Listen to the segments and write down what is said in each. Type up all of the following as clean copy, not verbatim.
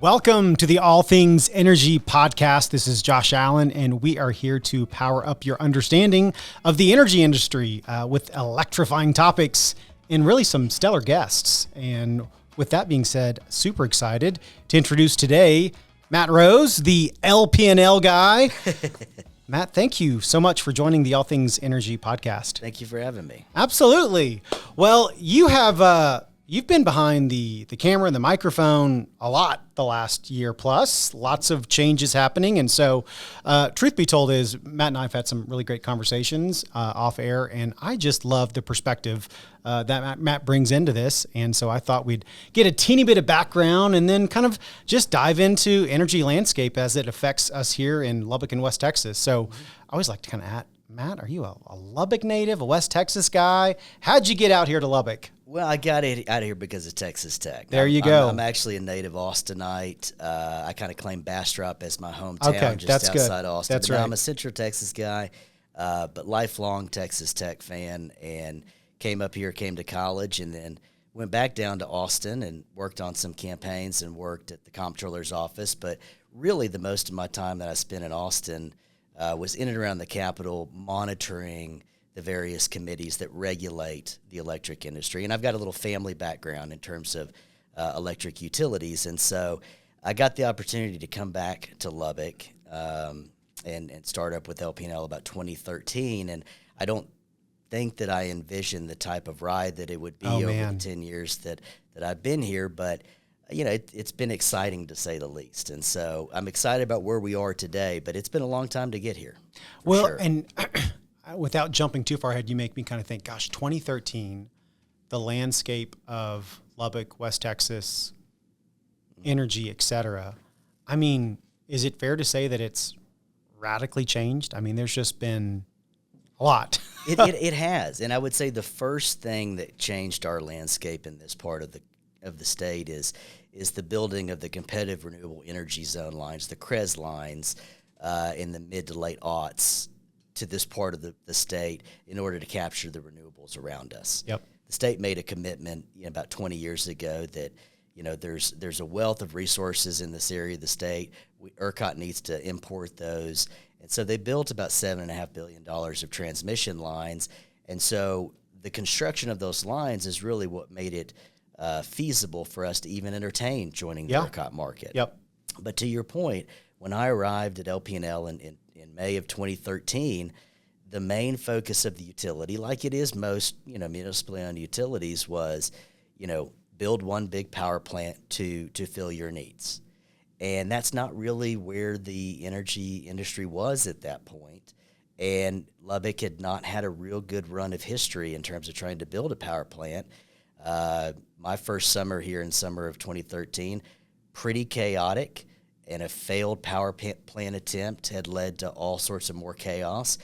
Welcome to the All Things Energy podcast. This is Josh Allen, and we are here to power up your understanding of the energy industry with electrifying topics and really some stellar guests. And with that being said, super excited to introduce today Matt Rose, the LP&L guy. Matt, thank you so much for joining the All Things Energy podcast. Thank you for having me. Absolutely. Well, you have you've been behind the camera and the microphone a lot the last year plus, lots of changes happening. And so truth be told is Matt and I have had some really great conversations off air, and I just love the perspective that Matt brings into this. And so I thought we'd get a teeny bit of background and then kind of just dive into energy landscape as it affects us here in Lubbock and West Texas. So I always like to kind of ask, Matt, are you a Lubbock native, a West Texas guy? How'd you get out here to Lubbock? Well, I got out of here because of Texas Tech. There you go. I'm actually a native Austinite. I kind of claim Bastrop as my hometown, just outside good. Austin. That's but right. I'm a Central Texas guy, but lifelong Texas Tech fan, and came up here, came to college, and then went back down to Austin and worked on some campaigns and worked at the comptroller's office. But really the most of my time that I spent in Austin was in and around the Capitol monitoring the various committees that regulate the electric industry. And I've got a little family background in terms of electric utilities. And so I got the opportunity to come back to Lubbock and start up with LP&L about 2013. And I don't think that I envisioned the type of ride that it would be over the 10 years that I've been here. But you know, it's been exciting to say the least. And so I'm excited about where we are today, but it's been a long time to get here. Well, sure. And without jumping too far ahead, you make me kind of think, gosh, 2013, the landscape of Lubbock, West Texas, energy, et cetera. I mean, is it fair to say that it's radically changed? I mean, there's just been a lot. It has. And I would say the first thing that changed our landscape in this part of the state is the building of the competitive renewable energy zone lines, the CREZ lines, in the mid to late aughts to this part of the state in order to capture the renewables around us. Yep. The state made a commitment about 20 years ago that there's a wealth of resources in this area of the state. ERCOT needs to import those. And so they built about $7.5 billion of transmission lines. And so the construction of those lines is really what made it feasible for us to even entertain joining the ERCOT market. Yep. But to your point, when I arrived at LP&L in May of 2013, the main focus of the utility, like it is most municipally owned utilities, was build one big power plant to fill your needs. And that's not really where the energy industry was at that point. And Lubbock had not had a real good run of history in terms of trying to build a power plant. My first summer here in summer of 2013, pretty chaotic, and a failed power plant attempt had led to all sorts of more chaos.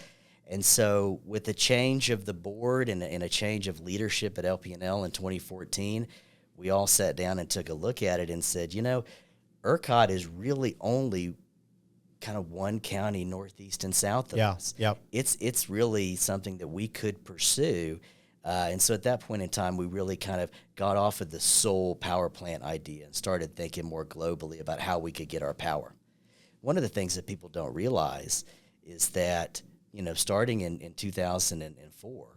And so with the change of the board and a change of leadership at LP&L in 2014, we all sat down and took a look at it and said, ERCOT is really only kind of one county northeast and south of us. Yep. It's really something that we could pursue. And so at that point in time, we really kind of got off of the sole power plant idea and started thinking more globally about how we could get our power. One of the things that people don't realize is that, starting in 2004,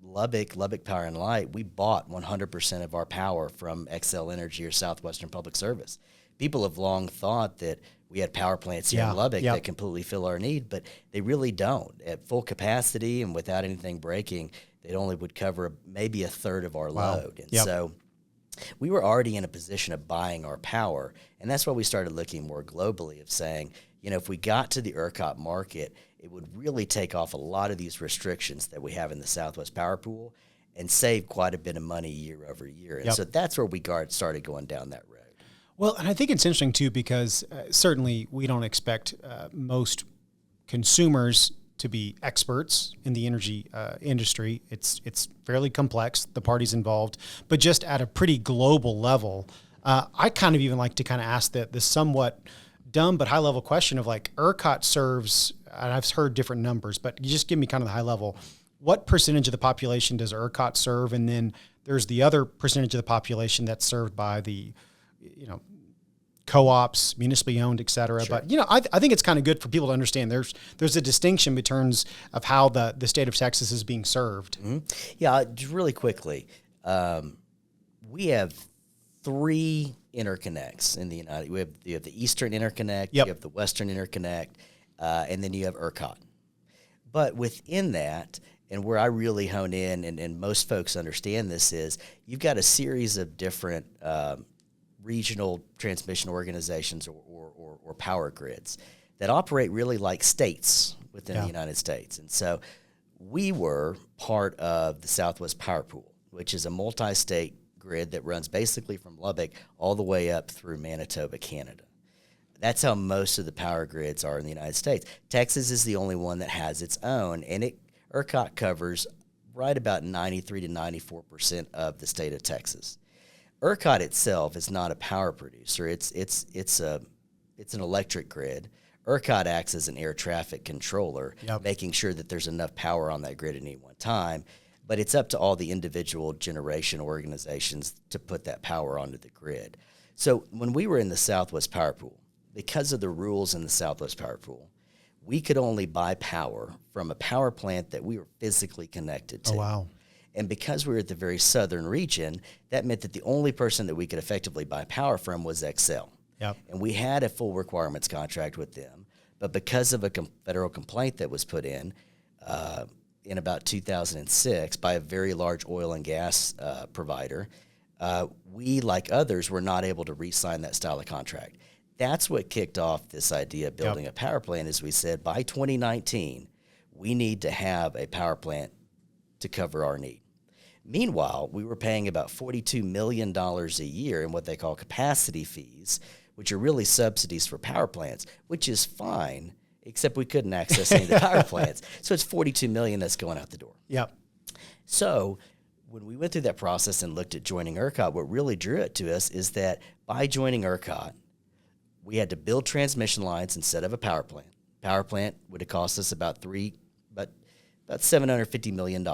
Lubbock Power and Light, we bought 100% of our power from Xcel Energy or Southwestern Public Service. People have long thought that we had power plants here in Lubbock that completely fill our need, but they really don't. At full capacity and without anything breaking, they only would cover maybe a third of our load. And so we were already in a position of buying our power, and that's why we started looking more globally of saying, if we got to the ERCOT market, it would really take off a lot of these restrictions that we have in the Southwest Power Pool and save quite a bit of money year over year. And so that's where we started going down that road. Well, and I think it's interesting, too, because certainly we don't expect most consumers to be experts in the energy industry. It's fairly complex, the parties involved, but just at a pretty global level, I kind of even like to kind of ask the somewhat dumb but high-level question of like ERCOT serves, and I've heard different numbers, but you just give me kind of the high level. What percentage of the population does ERCOT serve? And then there's the other percentage of the population that's served by the co-ops, municipally owned, et cetera. Sure. But, I think it's kind of good for people to understand there's a distinction in terms of how the state of Texas is being served. Mm-hmm. Yeah, just really quickly, we have 3 interconnects in the United. You have the Eastern Interconnect, Yep. you have the Western Interconnect, and then you have ERCOT. But within that, and where I really hone in, and most folks understand this, is you've got a series of different regional transmission organizations or power grids that operate really like states within the United States. And so we were part of the Southwest Power Pool, which is a multi-state grid that runs basically from Lubbock all the way up through Manitoba, Canada. That's how most of the power grids are in the United States. Texas is the only one that has its own, and ERCOT covers right about 93 to 94% of the state of Texas. ERCOT itself is not a power producer. It's an electric grid. ERCOT acts as an air traffic controller, making sure that there's enough power on that grid at any one time. But it's up to all the individual generation organizations to put that power onto the grid. So when we were in the Southwest Power Pool, because of the rules in the Southwest Power Pool, we could only buy power from a power plant that we were physically connected to. Oh, wow. And because we were at the very southern region, that meant that the only person that we could effectively buy power from was Xcel. Yep. And we had a full requirements contract with them. But because of a federal complaint that was put in about 2006 by a very large oil and gas provider, we, like others, were not able to re-sign that style of contract. That's what kicked off this idea of building a power plant. As we said, by 2019, we need to have a power plant to cover our need. Meanwhile, we were paying about $42 million a year in what they call capacity fees, which are really subsidies for power plants, which is fine, except we couldn't access any of the power plants. So it's $42 million that's going out the door. Yep. So when we went through that process and looked at joining ERCOT, what really drew it to us is that by joining ERCOT, we had to build transmission lines instead of a power plant. Power plant would have cost us about $750 million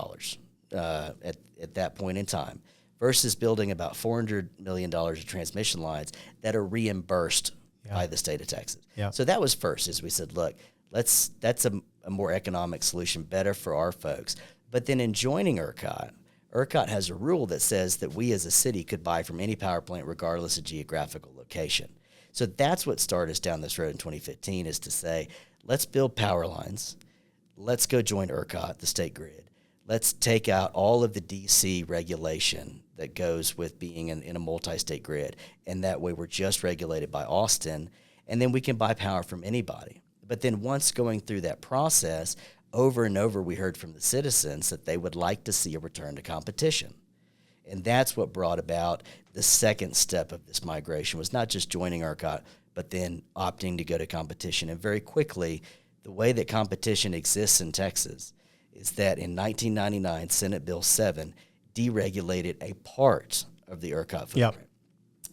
at that point in time, versus building about $400 million of transmission lines that are reimbursed by the state of Texas. Yeah. So that was first, as we said, look, that's a more economic solution, better for our folks. But then in joining ERCOT, ERCOT has a rule that says that we as a city could buy from any power plant regardless of geographical location. So that's what started us down this road in 2015, is to say, let's build power lines. Let's go join ERCOT, the state grid. Let's take out all of the D.C. regulation that goes with being in a multi-state grid, and that way we're just regulated by Austin, and then we can buy power from anybody. But then once going through that process, over and over we heard from the citizens that they would like to see a return to competition. And that's what brought about the second step of this migration, was not just joining ERCOT, but then opting to go to competition. And very quickly, the way that competition exists in Texas is that in 1999, Senate Bill 7 deregulated a part of the ERCOT footprint. Yep.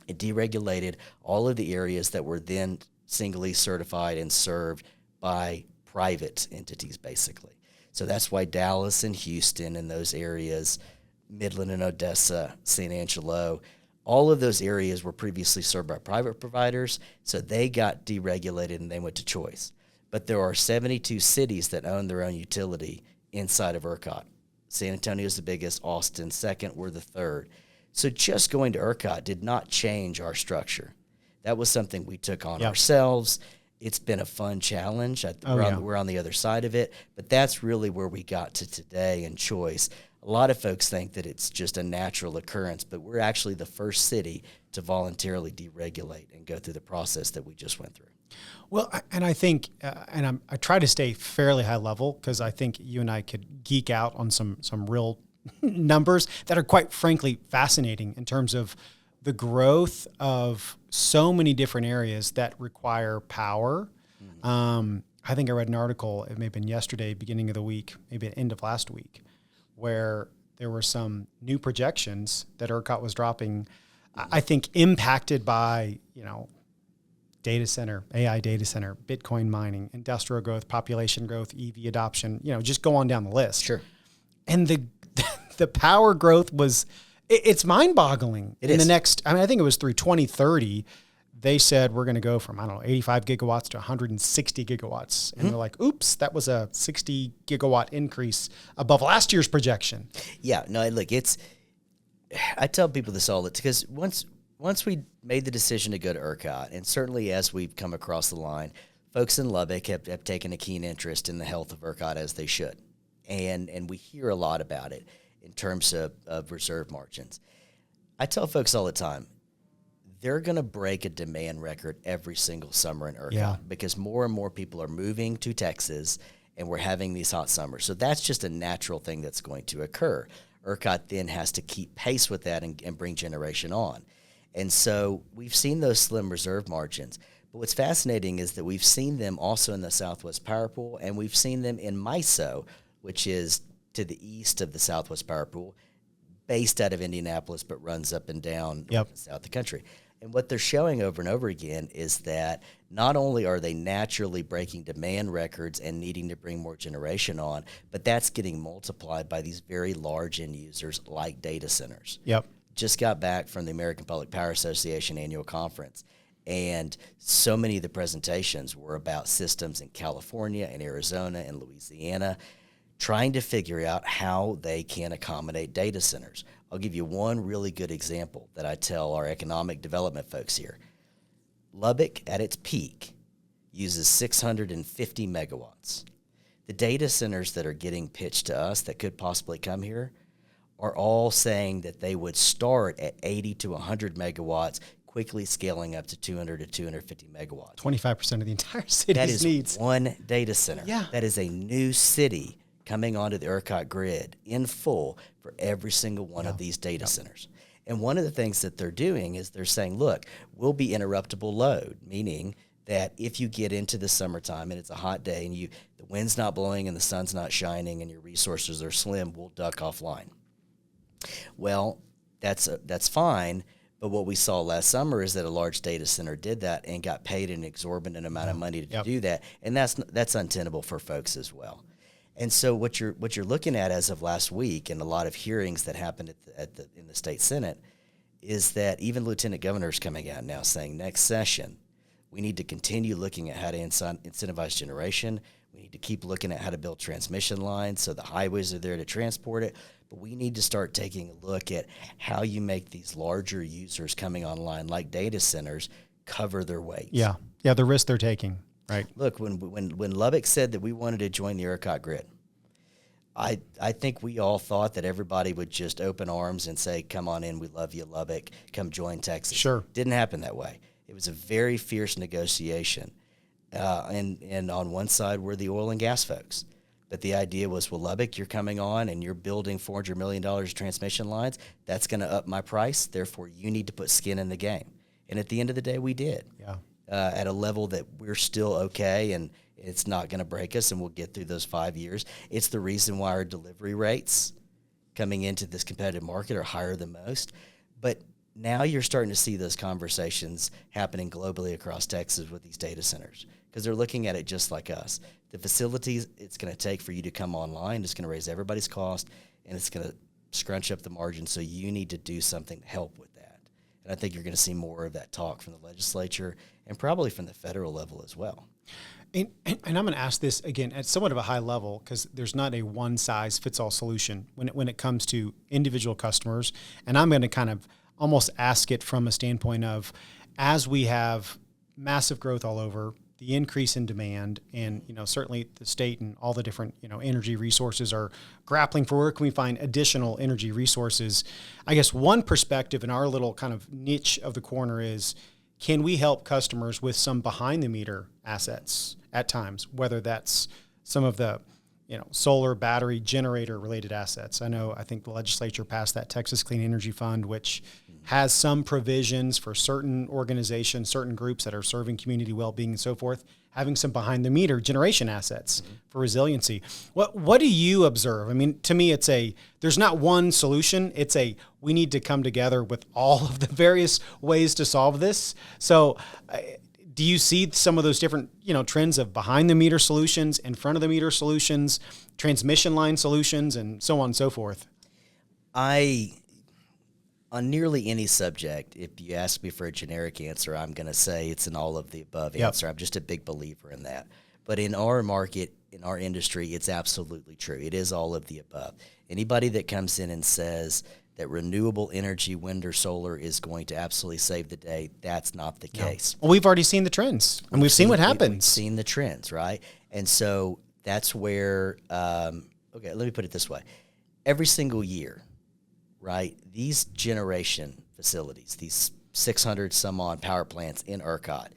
It deregulated all of the areas that were then singly certified and served by private entities, basically. So that's why Dallas and Houston and those areas, Midland and Odessa, San Angelo, all of those areas were previously served by private providers, so they got deregulated and they went to choice. But there are 72 cities that own their own utility inside of ERCOT. San Antonio is the biggest, Austin second, we're the third. So just going to ERCOT did not change our structure. That was something we took on ourselves. It's been a fun challenge. We're on the other side of it, but that's really where we got to today in choice. A lot of folks think that it's just a natural occurrence, but we're actually the first city to voluntarily deregulate and go through the process that we just went through. Well, and I think, I try to stay fairly high level, because I think you and I could geek out on some real numbers that are quite frankly fascinating in terms of the growth of so many different areas that require power. Mm-hmm. I think I read an article, it may have been yesterday, beginning of the week, maybe at the end of last week, where there were some new projections that ERCOT was dropping, I think impacted by, data center, AI data center, Bitcoin mining, industrial growth, population growth, EV adoption, just go on down the list. Sure. And the power growth was, it's mind-boggling. It is. The next, I think it was through 2030, they said we're going to go from, 85 gigawatts to 160 gigawatts. And they're like, oops, that was a 60 gigawatt increase above last year's projection. Yeah, no, look, I tell people this all the time, because once we made the decision to go to ERCOT, and certainly as we've come across the line, folks in Lubbock have taken a keen interest in the health of ERCOT, as they should. And we hear a lot about it in terms of reserve margins. I tell folks all the time, they're going to break a demand record every single summer in ERCOT because more and more people are moving to Texas, and we're having these hot summers. So that's just a natural thing that's going to occur. ERCOT then has to keep pace with that and bring generation on. And so we've seen those slim reserve margins. But what's fascinating is that we've seen them also in the Southwest Power Pool, and we've seen them in MISO, which is to the east of the Southwest Power Pool, based out of Indianapolis, but runs up and down north and south of the country. And what they're showing over and over again is that not only are they naturally breaking demand records and needing to bring more generation on, but that's getting multiplied by these very large end users like data centers. Just got back from the American Public Power Association annual conference, and so many of the presentations were about systems in California and Arizona and Louisiana, trying to figure out how they can accommodate data centers. I'll give you one really good example that I tell our economic development folks here. Lubbock, at its peak, uses 650 megawatts. The data centers that are getting pitched to us that could possibly come here are all saying that they would start at 80 to 100 megawatts, quickly scaling up to 200 to 250 megawatts. 25% of the entire city's needs. That is one data center. Yeah. That is a new city coming onto the ERCOT grid in full for every single one of these data centers. And one of the things that they're doing is they're saying, look, we'll be interruptible load, meaning that if you get into the summertime and it's a hot day and the wind's not blowing and the sun's not shining and your resources are slim, we'll duck offline. Well, that's fine, but what we saw last summer is that a large data center did that and got paid an exorbitant amount of money to do that, and that's untenable for folks as well. And so what you're looking at as of last week, and a lot of hearings that happened in the state Senate, is that even lieutenant governors coming out now saying next session we need to continue looking at how to incentivize generation. We need to keep looking at how to build transmission lines so the highways are there to transport it. But we need to start taking a look at how you make these larger users coming online, like data centers, cover their weight. Yeah, the risk they're taking. Right. Look, when Lubbock said that we wanted to join the ERCOT grid, I think we all thought that everybody would just open arms and say, come on in, we love you, Lubbock, come join Texas. Sure. Didn't happen that way. It was a very fierce negotiation. And on one side were the oil and gas folks. But the idea was, well, Lubbock, you're coming on and you're building $400 million of transmission lines. That's going to up my price. Therefore, you need to put skin in the game. And at the end of the day, we did. Yeah. At a level that we're still okay, and it's not going to break us, and we'll get through those 5 years. It's the reason why our delivery rates coming into this competitive market are higher than most. But now you're starting to see those conversations happening globally across Texas with these data centers, because they're looking at it just like us. The facilities it's going to take for you to come online is going to raise everybody's cost, and it's going to scrunch up the margin, so you need to do something to help with that. And I think you're going to see more of that talk from the legislature and probably from the federal level as well. And I'm going to ask this again at somewhat of a high level, because there's not a one-size-fits-all solution when it comes to individual customers. And I'm going to kind of almost ask it from a standpoint of, as we have massive growth all over, the increase in demand, and certainly the state and all the different energy resources are grappling for where can we find additional energy resources. I guess one perspective in our little kind of niche of the corner is, can we help customers with some behind the meter assets at times, whether that's some of the solar, battery, generator related assets. I think the legislature passed that Texas Clean Energy Fund, which has some provisions for certain organizations, certain groups that are serving community well-being and so forth, having some behind the meter generation assets for resiliency. What do you observe? I mean, to me, there's not one solution. We need to come together with all of the various ways to solve this. So do you see some of those different, trends of behind the meter solutions, in front of the meter solutions, transmission line solutions, and so on and so forth? on nearly any subject, if you ask me for a generic answer, I'm going to say it's an all of the above answer. I'm just a big believer in that. But in our market, in our industry, it's absolutely true. It is all of the above. Anybody that comes in and says that renewable energy, wind or solar, is going to absolutely save the day, that's not the case. Well, we've already seen the trends, and we've seen what happens. We've seen the trends, right? And so that's where, okay, let me put it this way. Every single year, right, these generation facilities, these 600 some odd power plants in ERCOT,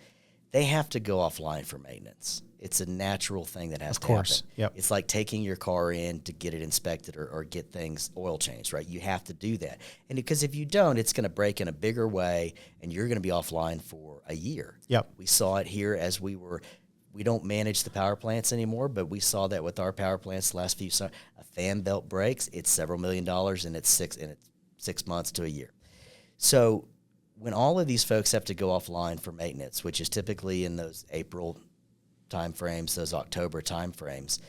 they have to go offline for maintenance. It's a natural thing that has to happen. Yep. It's like taking your car in to get it inspected or get things oil changed, right? You have to do that. And because if you don't, it's going to break in a bigger way, and you're going to be offline for a year. Yep. We saw it here as we don't manage the power plants anymore, but we saw that with our power plants the last few summers. A fan belt breaks, it's several $1 million, and it's 6 months to a year. So when all of these folks have to go offline for maintenance, which is typically in those April timeframes, those October timeframes,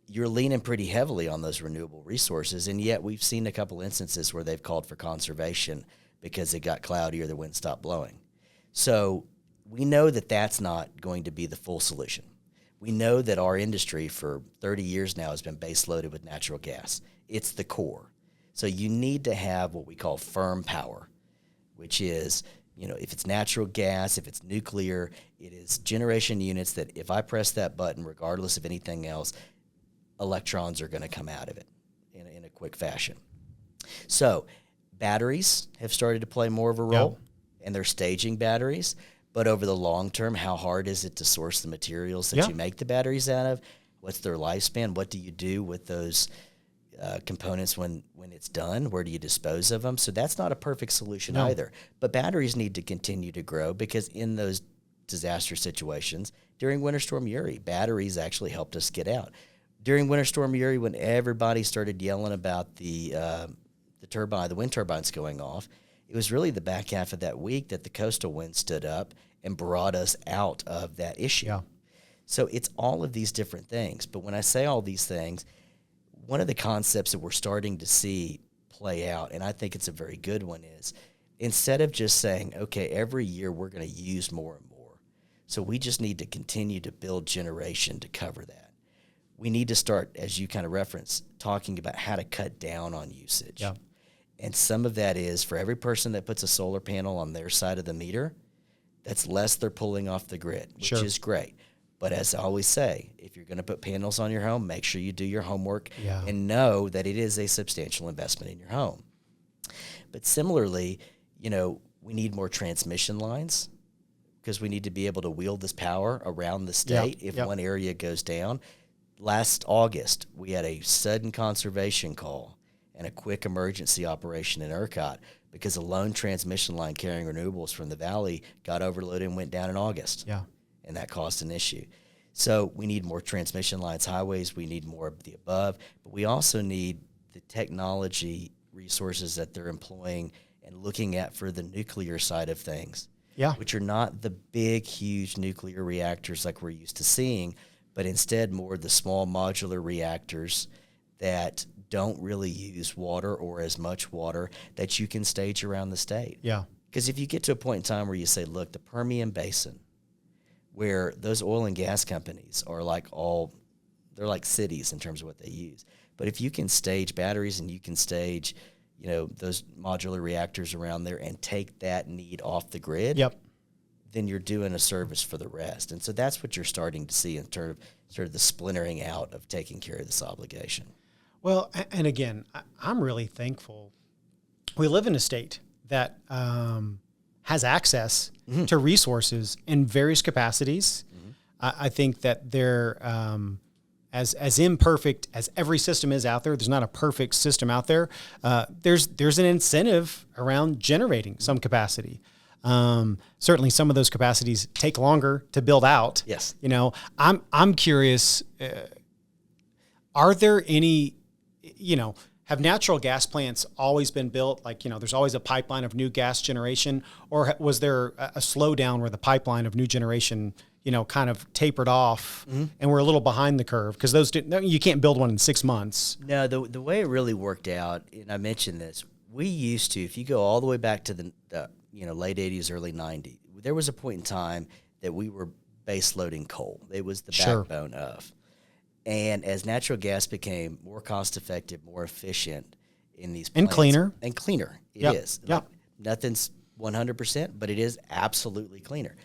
you're leaning pretty heavily on those renewable resources, and yet we've seen a couple instances where they've called for conservation because it got cloudy or the wind stopped blowing. So we know that that's not going to be the full solution. We know that our industry for 30 years now has been base loaded with natural gas. It's the core. So you need to have what we call firm power, which is, if it's natural gas, if it's nuclear, it is generation units that if I press that button, regardless of anything else, electrons are going to come out of it in a quick fashion. So batteries have started to play more of a role, and they're staging batteries. But over the long term, how hard is it to source the materials that you make the batteries out of? What's their lifespan? What do you do with those components when it's done? Where do you dispose of them? So that's not a perfect solution either. But batteries need to continue to grow, because in those disaster situations, during Winter Storm Uri, batteries actually helped us get out. During Winter Storm Uri, when everybody started yelling about the wind turbines going off, it was really the back half of that week that the coastal wind stood up and brought us out of that issue. Yeah. So it's all of these different things. But when I say all these things, one of the concepts that we're starting to see play out, and I think it's a very good one, is instead of just saying, okay, every year we're going to use more and more, so we just need to continue to build generation to cover that. We need to start, as you kind of referenced, talking about how to cut down on usage. Yeah. And some of that is, for every person that puts a solar panel on their side of the meter, that's less they're pulling off the grid, which is great. But as I always say, if you're going to put panels on your home, make sure you do your homework and know that it is a substantial investment in your home. But similarly, we need more transmission lines, because we need to be able to wield this power around the state if one area goes down. Last August, we had a sudden conservation call and a quick emergency operation in ERCOT because a lone transmission line carrying renewables from the valley got overloaded and went down in August. Yeah. And that caused an issue. So we need more transmission lines, highways, we need more of the above, but we also need the technology resources that they're employing and looking at for the nuclear side of things, which are not the big, huge nuclear reactors like we're used to seeing, but instead more the small modular reactors that don't really use water or as much water that you can stage around the state. Yeah. Because if you get to a point in time where you say, look, the Permian Basin, where those oil and gas companies are they're like cities in terms of what they use. But if you can stage batteries and you can stage, those modular reactors around there and take that need off the grid, then you're doing a service for the rest. And so that's what you're starting to see in terms of sort of the splintering out of taking care of this obligation. Well, and again, I'm really thankful. We live in a state that has access to resources in various capacities. I think that they're as imperfect as every system is out there. There's not a perfect system out there. There's an incentive around generating some capacity. Certainly, some of those capacities take longer to build out. Yes. I'm curious. Are there any? Have natural gas plants always been built? Like, there's always a pipeline of new gas generation, or was there a slowdown where the pipeline of new generation, kind of tapered off and we're a little behind the curve? Because you can't build one in 6 months. No, the way it really worked out, and I mentioned this, we used to, if you go all the way back to the late 80s, early 90s, there was a point in time that we were base loading coal. It was the backbone of. And as natural gas became more cost effective, more efficient in these plants, and cleaner, it is. Like, nothing's 100%, but it is absolutely cleaner.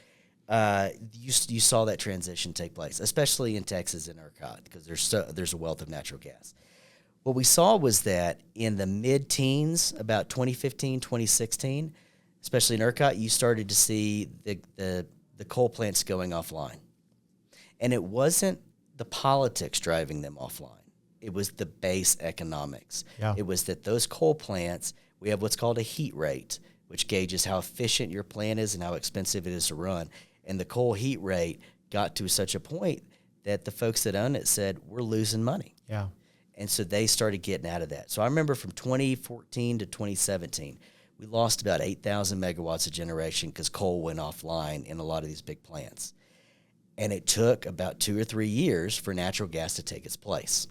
You saw that transition take place, especially in Texas and ERCOT, because there's a wealth of natural gas. What we saw was that in the mid-teens, about 2015, 2016, especially in ERCOT, you started to see the coal plants going offline. And it wasn't the politics driving them offline. It was the base economics. Yeah. It was that those coal plants, we have what's called a heat rate, which gauges how efficient your plant is and how expensive it is to run. And the coal heat rate got to such a point that the folks that own it said, we're losing money. Yeah. And so they started getting out of that. So I remember from 2014 to 2017, we lost about 8,000 megawatts of generation because coal went offline in a lot of these big plants. And it took about 2 or 3 years for natural gas to take its place.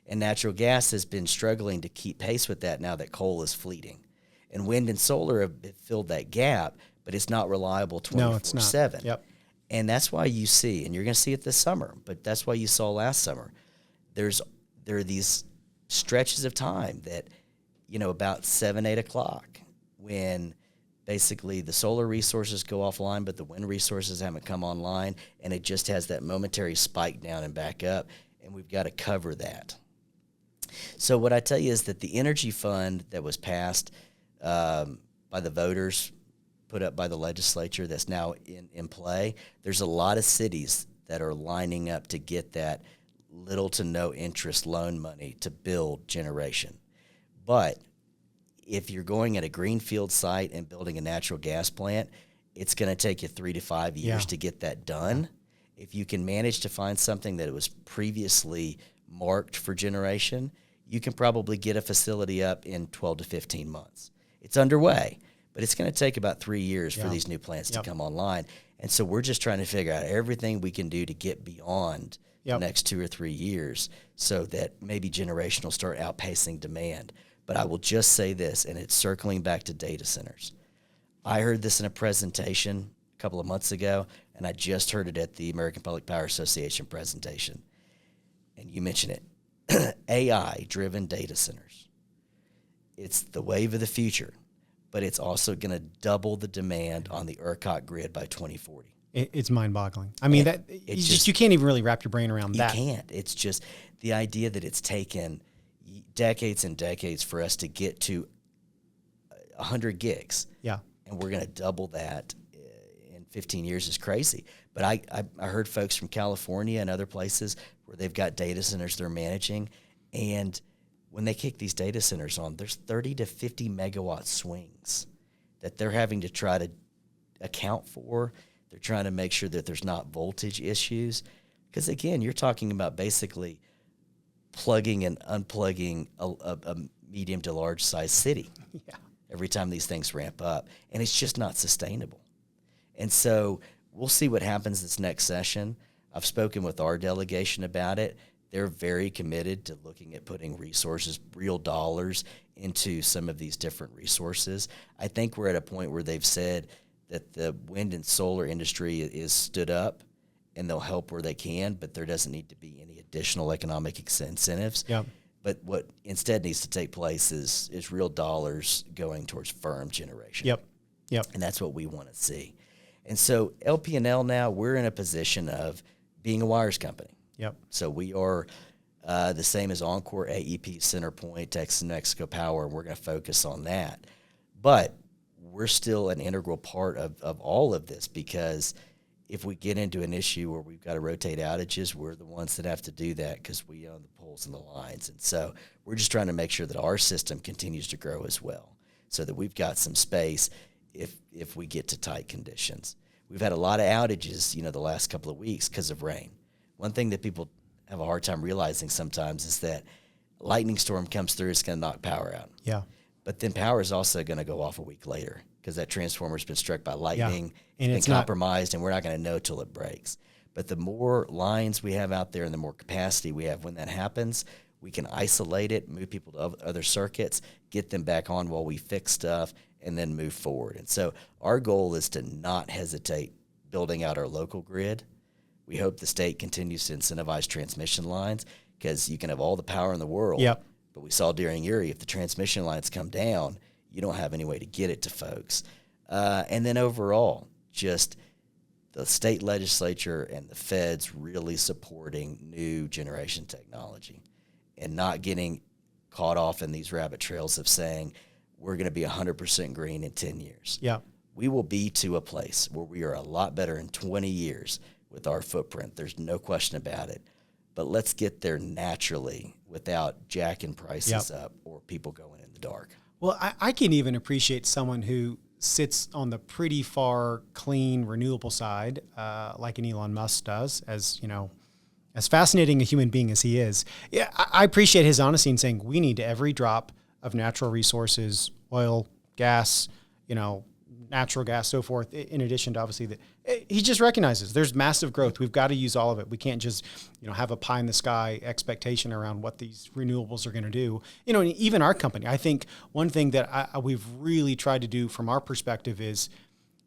And natural gas has been struggling to keep pace with that now that coal is fleeting. And wind and solar have filled that gap, but it's not reliable 24/7. No, it's not. Yep. And that's why you see, and you're going to see it this summer, but that's why you saw last summer, there are these stretches of time that, about 7, 8 o'clock, when basically the solar resources go offline, but the wind resources haven't come online, and it just has that momentary spike down and back up, and we've got to cover that. So what I tell you is that the energy fund that was passed by the voters, put up by the legislature, that's now in play, there's a lot of cities that are lining up to get that little to no interest loan money to build generation. But if you're going at a greenfield site and building a natural gas plant, it's going to take you 3 to 5 years to get that done. If you can manage to find something that was previously marked for generation, you can probably get a facility up in 12 to 15 months. It's underway, but it's going to take about 3 years for these new plants to come online. And so we're just trying to figure out everything we can do to get beyond the next 2 or 3 years so that maybe generation will start outpacing demand. But I will just say this, and it's circling back to data centers. I heard this in a presentation a couple of months ago, and I just heard it at the American Public Power Association presentation. And you mentioned it. AI-driven data centers. It's the wave of the future, but it's also going to double the demand on the ERCOT grid by 2040. It's mind-boggling. I mean, you can't even really wrap your brain around that. You can't. It's just the idea that it's taken decades and decades for us to get to 100 gigs. Yeah. And we're going to double that in 15 years is crazy. But I heard folks from California and other places where they've got data centers they're managing, and when they kick these data centers on, there's 30 to 50 megawatt swings that they're having to try to account for. They're trying to make sure that there's not voltage issues. Because, again, you're talking about basically plugging and unplugging a medium to large size city every time these things ramp up. And it's just not sustainable. And so we'll see what happens this next session. I've spoken with our delegation about it. They're very committed to looking at putting resources, real dollars, into some of these different resources. I think we're at a point where they've said that the wind and solar industry is stood up and they'll help where they can, but there doesn't need to be any additional economic incentives. Yeah. But what instead needs to take place is real dollars going towards firm generation. Yep. And that's what we want to see. And so LP&L now, we're in a position of being a wires company. Yep. So we are the same as Encore, AEP, CenterPoint, Texas and Mexico Power, and we're going to focus on that. But we're still an integral part of all of this, because if we get into an issue where we've got to rotate outages, we're the ones that have to do that because we own the poles and the lines. And so we're just trying to make sure that our system continues to grow as well, so that we've got some space if we get to tight conditions. We've had a lot of outages, the last couple of weeks because of rain. One thing that people have a hard time realizing sometimes is that a lightning storm comes through, it's going to knock power out. Yeah. But then power is also going to go off a week later because that transformer's been struck by lightning, and it's been compromised, and we're not going to know till it breaks. But the more lines we have out there and the more capacity we have when that happens, we can isolate it, move people to other circuits, get them back on while we fix stuff, and then move forward. And so our goal is to not hesitate building out our local grid. We hope the state continues to incentivize transmission lines, because you can have all the power in the world. Yep. But we saw during Erie, if the transmission lines come down, you don't have any way to get it to folks. And then overall, just the state legislature and the feds really supporting new generation technology and not getting caught off in these rabbit trails of saying we're going to be 100% green in 10 years. Yeah. We will be to a place where we are a lot better in 20 years with our footprint. There's no question about it. But let's get there naturally without jacking prices up or people going in the dark. Well, I can even appreciate someone who sits on the pretty far clean, renewable side, like an Elon Musk does, as fascinating a human being as he is. Yeah, I appreciate his honesty in saying we need every drop of natural resources, oil, gas, natural gas, so forth, in addition to obviously that he just recognizes there's massive growth. We've got to use all of it. We can't just, have a pie in the sky expectation around what these renewables are going to do. And even our company, I think one thing that we've really tried to do from our perspective is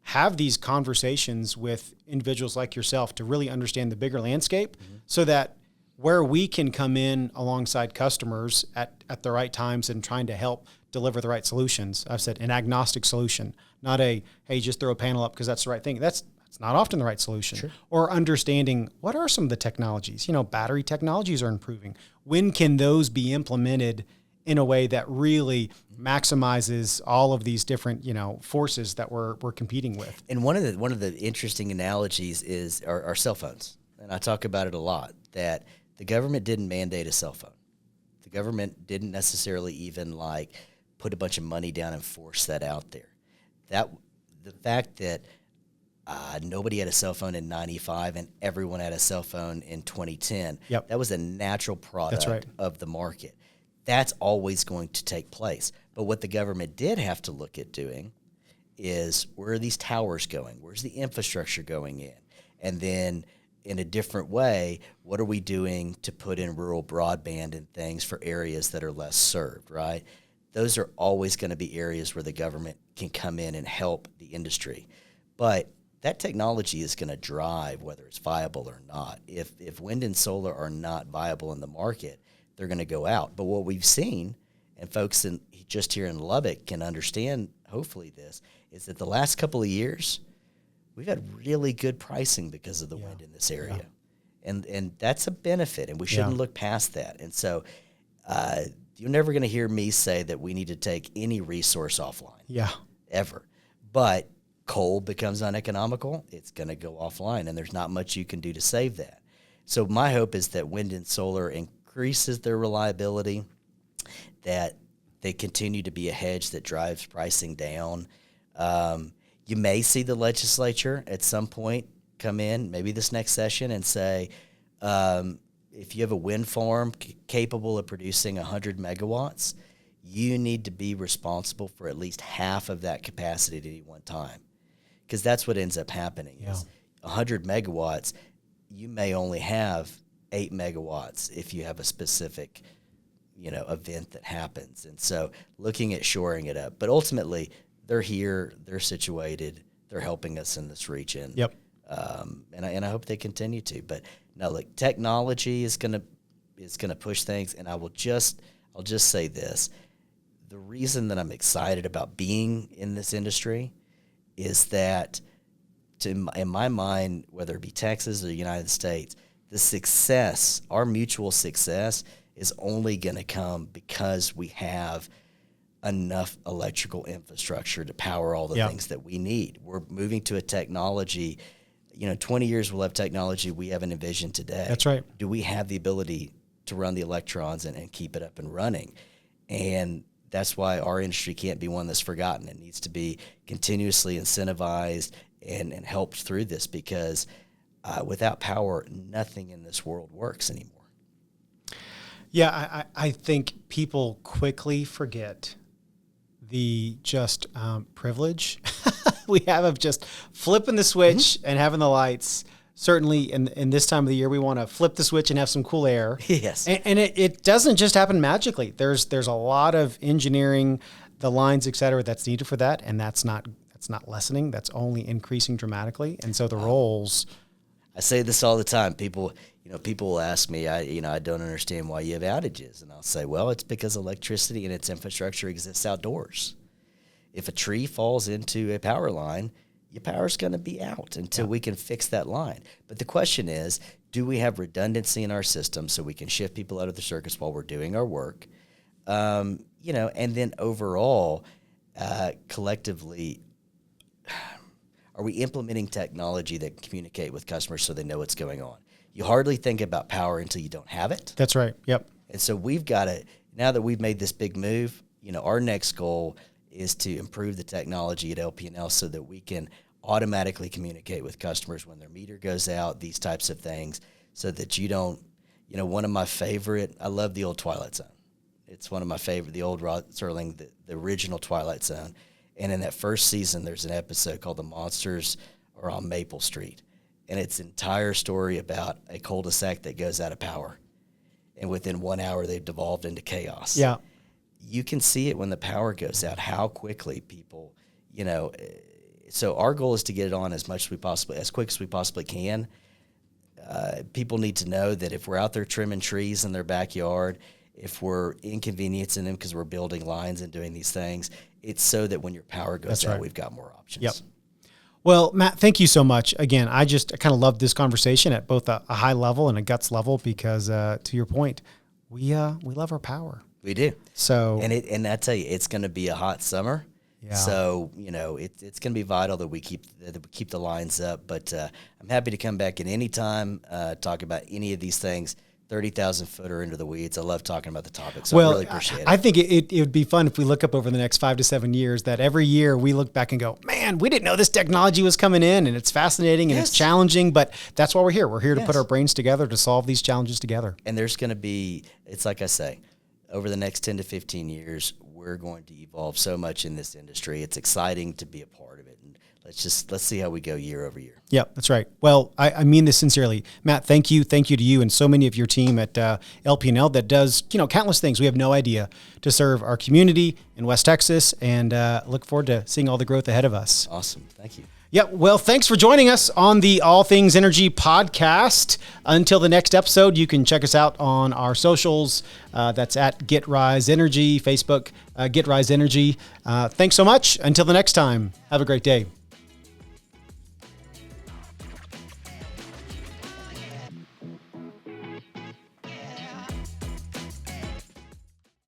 have these conversations with individuals like yourself to really understand the bigger landscape, so that where we can come in alongside customers at the right times and trying to help deliver the right solutions. I've said an agnostic solution, not a, hey, just throw a panel up because that's the right thing. That's not often the right solution. Sure. Or understanding what are some of the technologies. Battery technologies are improving. When can those be implemented in a way that really maximizes all of these different, forces that we're competing with? And one of the interesting analogies is our cell phones. And I talk about it a lot, that the government didn't mandate a cell phone. The government didn't necessarily even put a bunch of money down and force that out there. The fact that nobody had a cell phone in 95 and everyone had a cell phone in 2010, that was a natural product of the market. That's always going to take place. But what the government did have to look at doing is, where are these towers going? Where's the infrastructure going in? And then in a different way, what are we doing to put in rural broadband and things for areas that are less served, right? Those are always going to be areas where the government can come in and help the industry. But that technology is going to drive whether it's viable or not. If wind and solar are not viable in the market, they're going to go out. But what we've seen, and folks just here in Lubbock can understand, hopefully this, is that the last couple of years, we've had really good pricing because of the wind in this area. And that's a benefit, and we shouldn't look past that. And so you're never going to hear me say that we need to take any resource offline. Yeah. Ever. But coal becomes uneconomical, it's going to go offline, and there's not much you can do to save that. So my hope is that wind and solar increases their reliability, that they continue to be a hedge that drives pricing down. You may see the legislature at some point come in, maybe this next session, and say, if you have a wind farm capable of producing 100 megawatts, you need to be responsible for at least half of that capacity at any one time. Because that's what ends up happening. Is 100 megawatts, you may only have 8 megawatts if you have a specific, event that happens. And so looking at shoring it up. But ultimately, they're here, they're situated, they're helping us in this region. Yep. And I hope they continue to. But no, look, technology is gonna push things. And I'll just say this: the reason that I'm excited about being in this industry is that, in my mind, whether it be Texas or the United States, the success, our mutual success, is only going to come because we have enough electrical infrastructure to power all the things that we need. We're moving to a technology, 20 years we'll have technology we haven't envisioned today. That's right. Do we have the ability to run the electrons and keep it up and running? And that's why our industry can't be one that's forgotten. It needs to be continuously incentivized and helped through this, because without power, nothing in this world works anymore. Yeah, I think people quickly forget the privilege we have of just flipping the switch and having the lights certainly in this time of the year, we want to flip the switch and have some cool air. Yes. And it doesn't just happen magically. There's a lot of engineering, the lines, et cetera, that's needed for that. And that's not lessening. That's only increasing dramatically. And so the roles. I say this all the time. People will ask me, I don't understand why you have outages. And I'll say, well, it's because electricity and its infrastructure exists outdoors. If a tree falls into a power line, your power's going to be out until we can fix that line. But the question is, do we have redundancy in our system so we can shift people out of the circuits while we're doing our work? And then overall, collectively, are we implementing technology that can communicate with customers so they know what's going on? You hardly think about power until you don't have it. That's right. Yep. And so we've got to, now that we've made this big move, our next goal is to improve the technology at LP&L so that we can automatically communicate with customers when their meter goes out, these types of things, so that you don't, one of my favorite, I love the old Twilight Zone. It's one of my favorite, the old Rod Serling, the original Twilight Zone. And in that first season, there's an episode called The Monsters Are on Maple Street. And it's an entire story about a cul-de-sac that goes out of power. And within 1 hour, they've devolved into chaos. Yeah. You can see it when the power goes out, how quickly people, so our goal is to get it on as quick as we possibly can. People need to know that if we're out there trimming trees in their backyard, if we're inconveniencing them because we're building lines and doing these things, it's so that when your power goes out, we've got more options. Yep. Well, Matt, thank you so much. Again, I kind of love this conversation at both a high level and a guts level because, to your point, we love our power. We do. So, and I tell you, it's going to be a hot summer. Yeah. So, it's going to be vital that we keep the lines up. But I'm happy to come back at any time, talk about any of these things. 30,000 footer into the weeds. I love talking about the topic, so I really appreciate it. I think it would be fun if we look up over the next 5 to 7 years that every year we look back and go, man, we didn't know this technology was coming in, and it's fascinating and it's challenging, but that's why we're here. We're here to put our brains together to solve these challenges together. And there's going to be, it's like I say, over the next 10 to 15 years, we're going to evolve so much in this industry. It's exciting to be a part of it. And let's see how we go year over year. Yeah, that's right. Well, I mean this sincerely. Matt, thank you. Thank you to you and so many of your team at LP&L that does, countless things. We have no idea to serve our community in West Texas, and look forward to seeing all the growth ahead of us. Awesome. Thank you. Yeah, well, thanks for joining us on the All Things Energy podcast. Until the next episode, you can check us out on our socials. That's at Get Rise Energy, Facebook, Get Rise Energy. Thanks so much. Until the next time, have a great day.